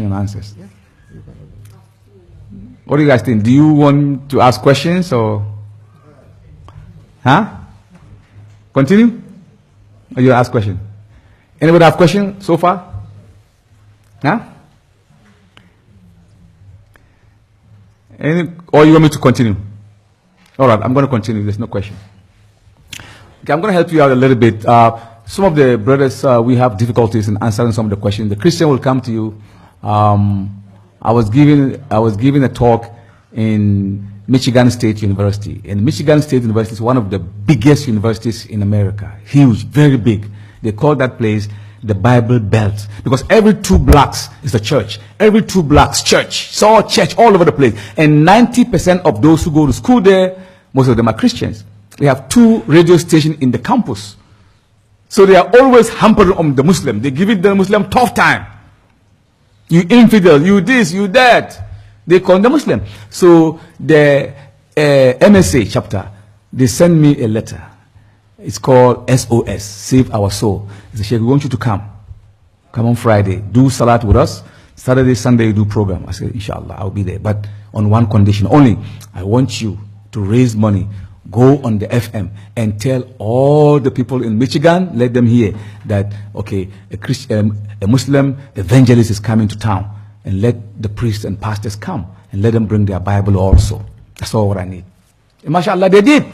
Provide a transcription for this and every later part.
and answers. What do you guys think? Do you want to ask questions or? Huh? Continue? Or you ask question? Anybody have question so far? Huh? Or you want me to continue? All right, I'm going to continue. There's no question. Okay, I'm going to help you out a little bit. Some of the brothers, we have difficulties in answering some of the questions. The Christian will come to you. I was giving a talk in Michigan State University. And Michigan State University is one of the biggest universities in America. Huge, very big. They call that place the Bible Belt. Because every 2 blocks is a church. Every 2 blocks, church. It's all church all over the place. And 90% of those who go to school there, most of them are Christians. They have 2 radio stations in the campus. So they are always hampering on the Muslim. They give it the Muslim tough time. You infidel, you this, you that. They call the Muslim. So the MSA chapter, they send me a letter. It's called SOS, Save Our Soul. They say, Sheikh, we want you to come. Come on Friday. Do salat with us. Saturday, Sunday, do program. I said, inshallah, I'll be there. But on one condition only. I want you to raise money. Go on the FM and tell all the people in Michigan, let them hear that, okay, a Muslim evangelist is coming to town. And let the priests and pastors come. And let them bring their Bible also. That's all what I need. And mashallah, they did.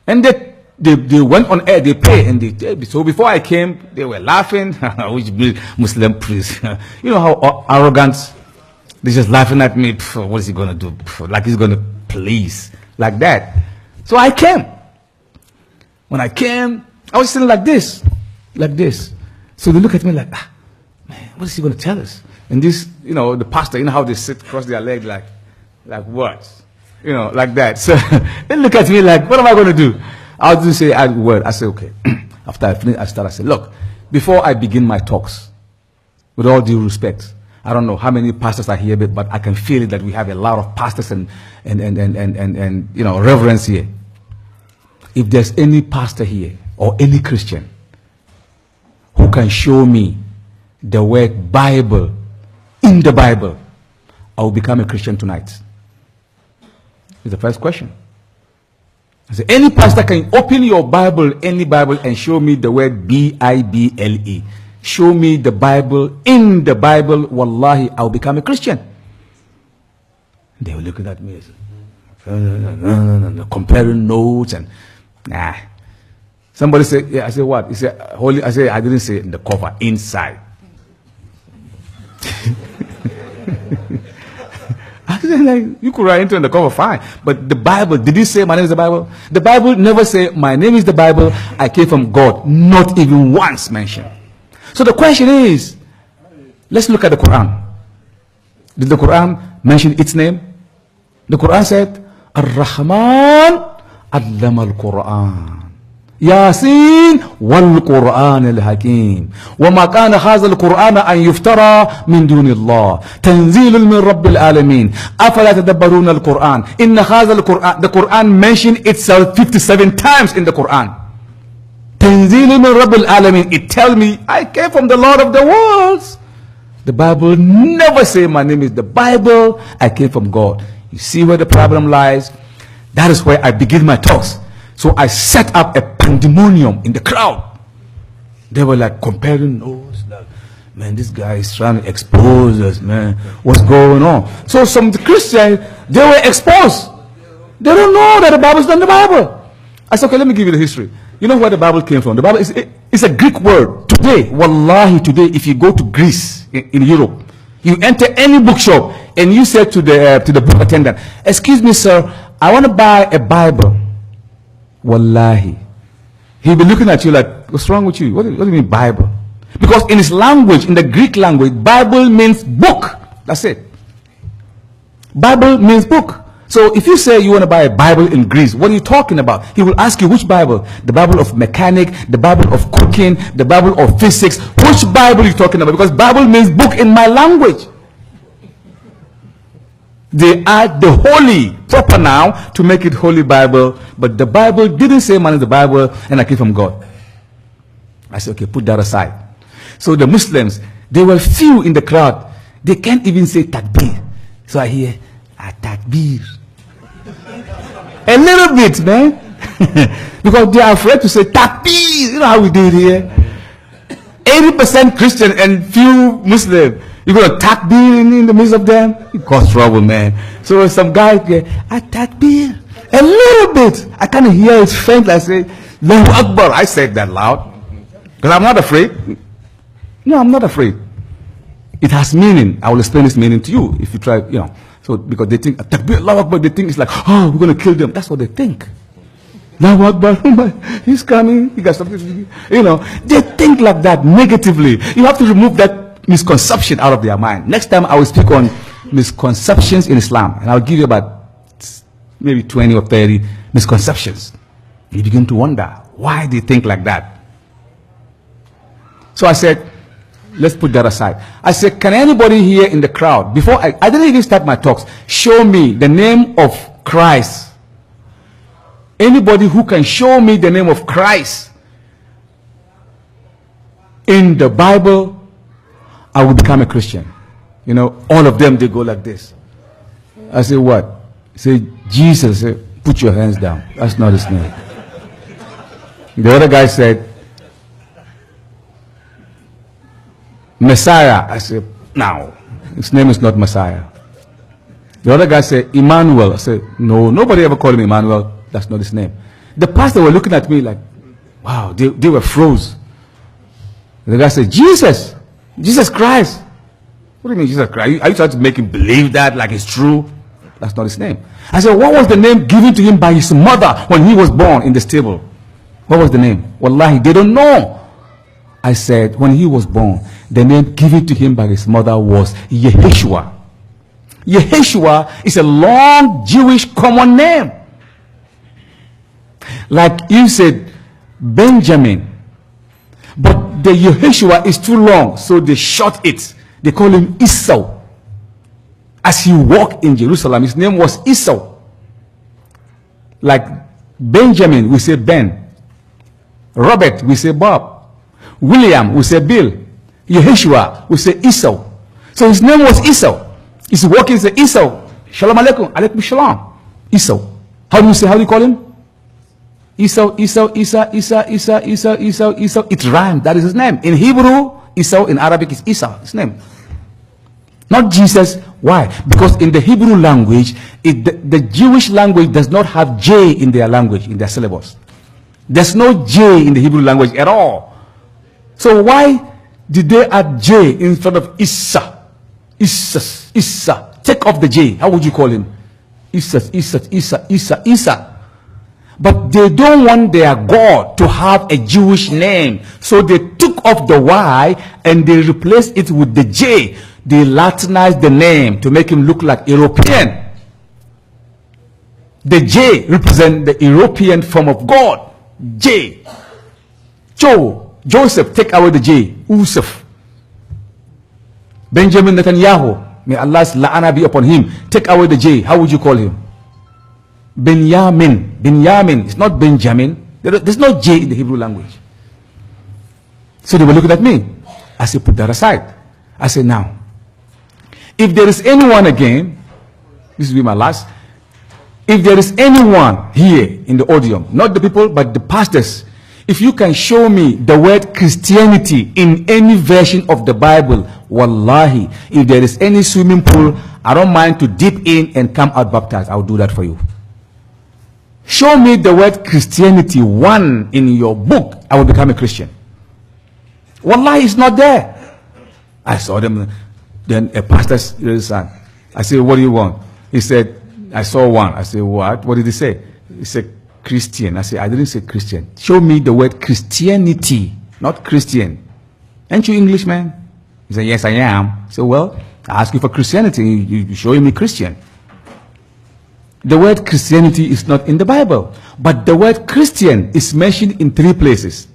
And they went on air, they pray, and so before I came, they were laughing. Which Muslim priest? You know how arrogant? They're just laughing at me. What is he going to do? Like he's going to police. Like that. So I came. When I came, I was sitting like this. Like this. So they look at me like, man, what is he going to tell us? And this, you know, the pastor, you know how they sit cross their legs like what? You know, like that. So they look at me like, what am I going to do? I'll just say a word. I say, okay. After I finish, I say, look, before I begin my talks, with all due respect, I don't know how many pastors are here, but I can feel it that we have a lot of pastors and you know, reverence here. If there's any pastor here or any Christian who can show me the word Bible in the Bible, I will become a Christian tonight. It's the first question. I say, any pastor can open your Bible, any Bible, and show me the word B-I-B-L-E. Show me the Bible in the Bible. Wallahi, I'll become a Christian. They were looking at me, comparing notes and nah. Somebody said, yeah, I said what? He said, holy. I said, I didn't say in the cover, inside. I said, like, you could write into the cover, fine. But the Bible, did he say my name is the Bible? The Bible never say my name is the Bible. I came from God. Not even once mentioned. So the question is, let's look at the Quran. Did the Quran mention its name? The Quran said, Ar-Rahman allama al-Quran. Yasin wal-Quran al-Hakim. وَمَا كَانَ هَذَا الْقُرْآنَ أَنْ يُفْتَرَى مِنْ دُونِ اللَّهِ تَنْزِيلٌ مِنْ رَبِّ الْعَالَمِينَ أَفَلَا تَدَبَّرُونَ الْقُرْآنَ إِنَّ هَذَا الْقُرْآنَ. The Quran mentioned itself 57 times in the Quran. تَنْزِيلٌ مِنْ رَبِّ الْعَالَمِينَ. It tells me I came from the Lord of the worlds. The Bible never say my name is the Bible. I came from God. You see where the problem lies? That is where I begin my talks. So I set up a pandemonium in the crowd. They were like comparing notes. Like, man, this guy is trying to expose us, man. What's going on? So some Christians, they were exposed. They don't know that the Bible is not the Bible. I said, okay, let me give you the history. You know where the Bible came from? The Bible is a Greek word. Today, wallahi, today, if you go to Greece, in Europe, you enter any bookshop and you say to the book attendant, excuse me, sir, I want to buy a Bible. Wallahi. He'll be looking at you like, what's wrong with you? What do you mean Bible? Because in his language, in the Greek language, Bible means book. That's it. Bible means book. So if you say you want to buy a Bible in Greece, what are you talking about? He will ask you which Bible? The Bible of mechanic, the Bible of cooking, the Bible of physics. Which Bible are you talking about? Because Bible means book in my language. They add the holy proper now to make it Holy Bible, but the Bible didn't say man is the Bible and I came from God. I said, okay, put that aside. So the Muslims, they were few in the crowd. They can't even say takbir. So I hear, takbir. A little bit, man. Because they are afraid to say takbir. You know how we do it here? 80% Christian and few Muslim. You're going to takbir in the midst of them? It causes trouble, man. So some guy, takbir. A little bit. I kind of hear it faint. I say, Allahu Akbar. I said that loud. Because I'm not afraid. No, I'm not afraid. It has meaning. I will explain this meaning to you if you try, So, because they think, takbir, Allahu Akbar, they think it's like, oh, we're going to kill them. That's what they think. Allahu Akbar, he's coming, he got something, They think like that negatively. You have to remove that misconception out of their mind. Next time I will speak on misconceptions in Islam. And I'll give you about maybe 20 or 30 misconceptions. You begin to wonder, why they think like that? So I said, let's put that aside. I said, can anybody here in the crowd, before I didn't even start my talks, show me the name of Christ? Anybody who can show me the name of Christ in the Bible, I will become a Christian. All of them, they go like this. I say, what? Say, Jesus. Say, put your hands down. That's not his name. The other guy said, Messiah. I said, no, his name is not Messiah. The other guy said, Emmanuel. I said, no, nobody ever called him Emmanuel. That's not his name. The pastor were looking at me like, wow, they were froze. The guy said, Jesus. Jesus Christ. What do you mean Jesus Christ? Are you trying to make him believe that like it's true? That's not his name. I said, what was the name given to him by his mother when he was born in the stable? What was the name? Wallahi, they don't know. I said, when he was born, the name given to him by his mother was Yeshua. Yeshua is a long Jewish common name. Like you said, Benjamin. But the Yeshua is too long, so they short it. They call him Esau. As he walked in Jerusalem, his name was Esau. Like Benjamin, we say Ben. Robert, we say Bob. William, we say Bill. Yeshua, we say Esau. So his name was Esau. He's walking, say Esau. Shalom alaikum. Alaikum shalom. Esau. How do you call him? Esau, Esau, Isa, Isa, Isa, Isa, Esau, Esau. It rhymes. That is his name. In Hebrew, Esau, in Arabic is Esau, his name. Not Jesus. Why? Because in the Hebrew language, the Jewish language does not have J in their language, in their syllabus. There's no J in the Hebrew language at all. So why did they add J in front of Isa? Isa. Take off the J. How would you call him? Isa. But they don't want their God to have a Jewish name. So they took off the Y and they replaced it with the J. They Latinized the name to make him look like European. The J represents the European form of God. J. Joseph, take away the J. Yusuf. Benjamin Netanyahu, may Allah's la'ana be upon him. Take away the J. How would you call him? Benjamin. It's not Benjamin. There's no J in the Hebrew language. So they were looking at me. I said, put that aside. I said, now, if there is anyone again, this will be my last. If there is anyone here in the audience, not the people, but the pastors, if you can show me the word Christianity in any version of the Bible, wallahi, if there is any swimming pool, I don't mind to dip in and come out baptized. I'll do that for you. Show me the word Christianity one in your book, I will become a Christian. Wallahi, it's not there. I saw them. Then a pastor's little son. I said, what do you want? He said, I saw one. I said, what? What did he say? He said, Christian. I said, I didn't say Christian. Show me the word Christianity, not Christian. Aren't you Englishman? He said, yes, I am. I said, well, I asked you for Christianity. You show me Christian. The word Christianity is not in the Bible, but the word Christian is mentioned in 3 places.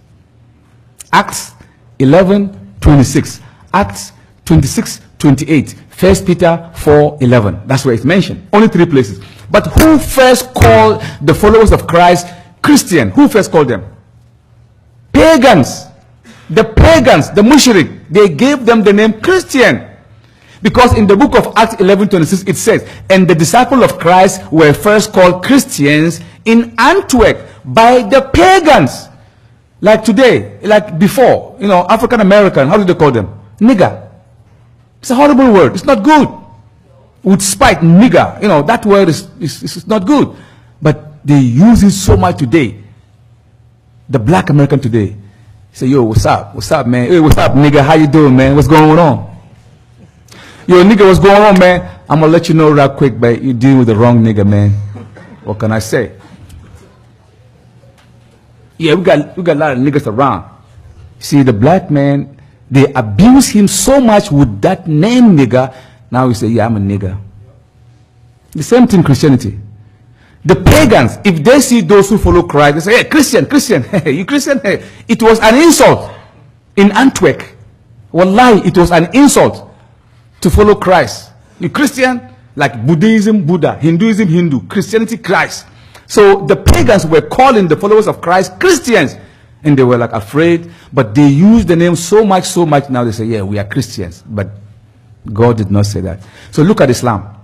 Acts 11:26, Acts 26:28, 1 Peter 4:11. That's where it's mentioned. Only 3 places. But who first called the followers of Christ Christian? Who first called them? Pagans. The pagans, the mushrik, they gave them the name Christian. Because in the book of Acts 11:26 it says, and the disciples of Christ were first called Christians in Antioch by the pagans. Like today, like before, African American, how do they call them? Nigger. It's a horrible word. It's not good. With spite, nigger, that word is not good. But they use it so much today. The black American today say, yo, what's up? What's up, man? Hey, what's up, nigga? How you doing, man? What's going on? Yo, nigga, what's going on, man? I'm going to let you know real quick, but you're dealing with the wrong nigga, man. What can I say? Yeah, we got a lot of niggas around. See, the black man, they abuse him so much with that name, nigga. Now we say, yeah, I'm a nigga. The same thing, Christianity. The pagans, if they see those who follow Christ, they say, hey, Christian, hey, you Christian? Hey. It was an insult in Antioch. Wallahi, it was an insult to follow Christ. You Christian? Like Buddhism, Buddha, Hinduism, Hindu, Christianity, Christ. So the pagans were calling the followers of Christ Christians. And they were like afraid, but they used the name so much now they say, yeah, we are Christians. But God did not say that. So look at Islam.